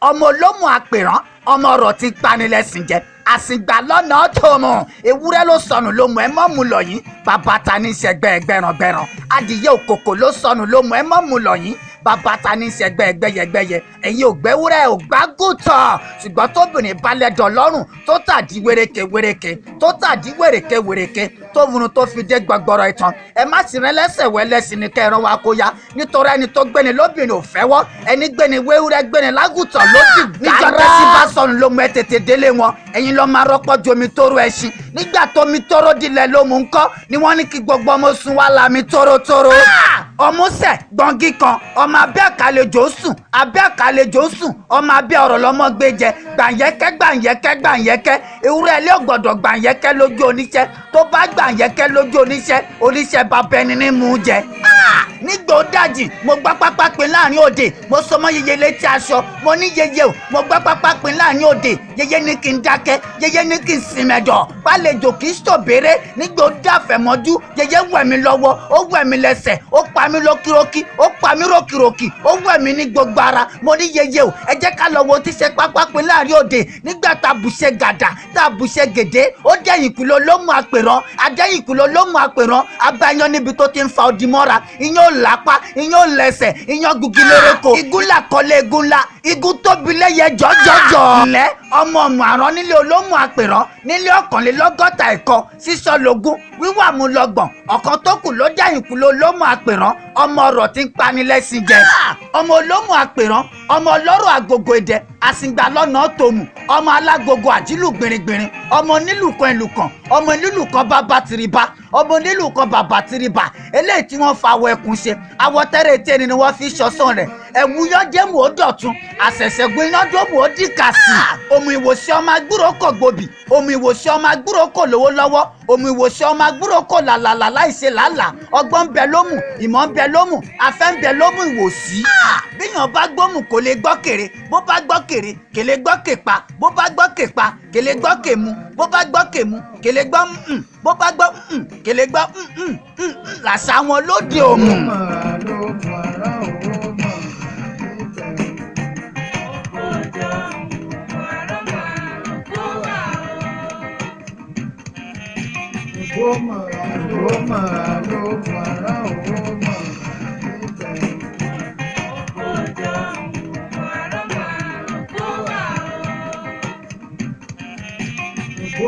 ọmọ olómù àpèrán ọmọ ọ̀rọ̀ ti gbanilẹ̀sìn jẹ́ àsìgbà lọ́nà tó mọ̀ ewúrẹ́ ló sọnù ló mọ̀ ẹ́ mọ́ mu lọ yín bàbá ta ní sẹ́gbẹ́ ẹgbẹ́ràngbẹ́ràn adìyẹ òkòkò ló sọnù ló mọ̀ ẹ́ mọ́ mu lọ yín bàbá ta ní sẹ́gbẹ́ ẹgbẹ́yẹgbẹ́yẹ ẹ̀yin ògbẹ́wúrẹ́ ògbágùtàn ṣùgbọ́n tóbìnrin balẹ̀ dọ̀ lọ́rùn tó tàdí wéréke wéréke tó tàdí wéréke wéréke tó vunu tó fi dé gbọgbọrọ ìtàn ẹ má sì rẹ lẹ́sẹ̀ wẹ́lẹ́sìn ní kẹrán wa kó ya nítorí ẹni tó gbéni lóbìnrin ò fẹ́wọ́ ẹni gbéni wéwúrẹ́ gbéni lágùtàn ló dì níjọ́ tẹ́sí bá sọnù ló mú ẹ tètè délé wọn ẹ̀yin lọ́ máa rọ́pọ̀ ju omi tóró ẹṣin nígbà tó mi tóró dilẹ̀ ló mú ńkọ́ ni wọ́n ní kí gbogbo ọmọ sùn wá la mi tórótóró. ọmúṣẹ gbọ̀ngì kan ọmọ abẹ́ àkàlejò sùn abẹ́ àkàlejò sùn ọmọ abẹ́ ọ̀rọ̀ lọ́mọ gbé jẹ gbàǹyẹ́kẹ́ gbàǹyẹ́kẹ́ gbàǹyẹ́kẹ́ ewúrẹ́ ilé ògbọ̀dọ̀ gbàǹyẹ́kẹ́ lójú oníṣẹ́ tó bá gbàǹyẹ́kẹ́ lójú oníṣẹ́ bàbá ẹni ní mú jẹ. nígbà ó dàjì mo gbá pápá pin láàrin òde mo so mọ́ yeye létí aṣọ mo ní yeye o mo gbá pápá pin láàrin òde yeye ní kí n dákẹ́ yeye ní kí n sinmẹ̀dọ̀ pálejò kì í ṣòbéèrè nígbà ó dàfẹ́ mọ́jú yeye wẹ̀ mí lọ́wọ́ ó wẹ̀ mí lẹ́sẹ̀ ó pa mí lókìrókì ó pa mí rókìrókì ó wẹ̀ mí ní gbogbo ara mo ní yeye o ẹ jẹ́ ká lọ wo tí ṣe pápá pin láàrin òde nígbà tá a bùṣe gàdà tá a bùṣe gèdè ó dẹ̀yìn kúló ló mú àpèrán adẹ́yìn kúló ló mú àpèrán abáyan níbi tó ti ń fa odi mọ́ra iyán ò lápá iyán ò lẹ́sẹ̀ iyán gugi lórúkọ igun là kọ́lé igun ńlá igun tóbi lẹ́yẹ jọ́jọ́jọ́. ǹlẹ́ ọmọ Omu-Aran nílé olómù àpèrán nílé 1,150 ẹ̀kọ́ sísọlógún wíwà mú lọ́gbọ̀n ọ̀kan tó kù ló dẹ̀yìn kúló olómù àpèrán ọmọ ọ̀rọ̀ tí ń pani lẹ́sìn jẹ. ọmọ olómù àpèrán ọmọ ọlọ́rọ̀ àgògò èdè àsìngbà lọ́nà tòmù ọmọ alágogo àjílù gbìnrín ọmọ nílùkan ìlùkàn ọmọ nílùkan bàbá tìrìbà ọmọ nílùkan bàbá tìrìbà eléyìí tí wọ́n fa awọ ẹkùn ṣe awọ tẹ́rẹ̀ tí ẹni ni wọ́n fi ṣọ̀sán rẹ̀ ẹ̀wù yọ jẹ́mu ó dọ̀tun àṣẹ̀ṣẹ̀gun iná dómù ó dì kà sí. omi ìwòsàn ọmọ agbúrò kò gbòbì omi ìwòsàn ọmọ agbúrò kò lówó lọ́wọ́ omi ìwòsàn ọmọ agbúrò kò làlàlà láìṣe làálàá ọgbọ́n ń bẹ lómù ìmọ̀ ń bẹ lómù afẹ́ ń bẹ lómù ìwòsí. bíyàn bá gbómù kò lè gbọ́ kèrè bó bá gbọ́ kèrè kèlè gbọ́ kèpa bó bá gbọ́ kèpa kèlè gbọ́ kèmu bó bá gbọ́ kèmu kèlè gbọ́ bó bá gbọ́ kèlè gbọ́ làṣà wọn lóde òmù.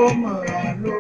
Omu-Aran ló